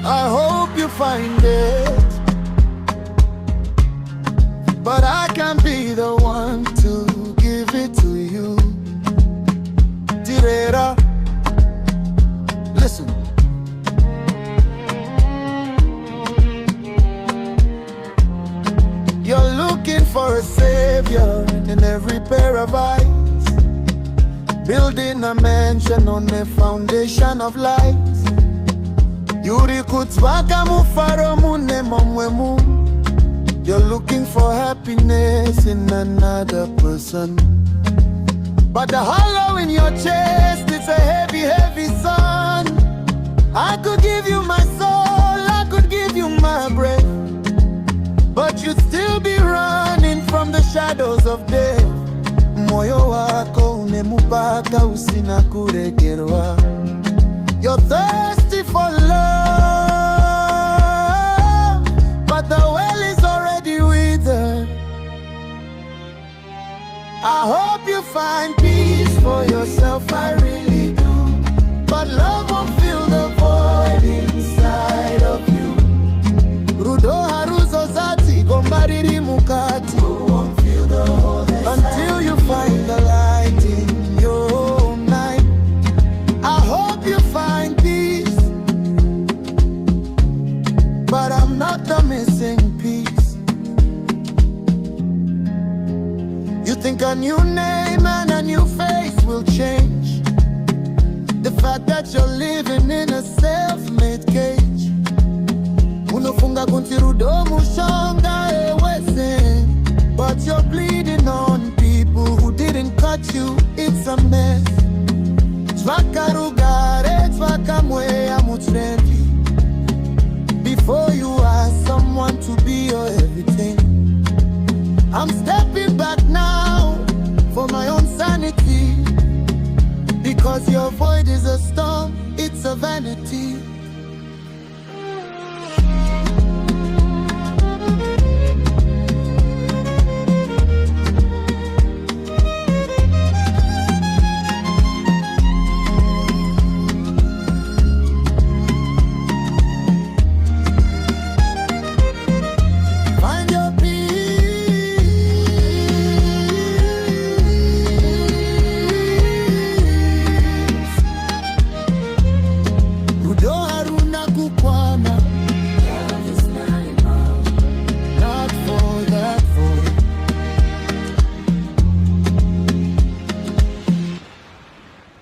I hope you find it, but I can't be the one to give it to you. Tirera, listen. You're looking for a savior in every pair of eyes, building a mansion on the foundation of light. Yuri Tsvaka mufaro mune momwemu. You're looking for happiness in another person, but the hollow in your chest, it's a heavy, heavy sun. I could give you my soul, I could give you my breath, but you'd still be running from the shadows of death. Moyo wako une mupaka, usina kuregerwa. You're thirsty for love, but the well is already withered. I hope you find peace for yourself, I really do, but love won't fill the void inside of you. Rudo, haruzozadzi, gomba, riri, mukati. Who won't feel the hole until you find the light in your night. I hope you find peace, but I'm not the missing piece. You think a new name and a new face will change the fact that you're living in a self-made cage. Unofunga kunti Rudo mushonga ewese, but you're bleeding on people who didn't cut you. It's a mess. Tsvaka rugare, Tsvaka mweya mutrevi. Before you ask someone to be your everything, I'm stepping back now for my own sanity, because your void is a storm.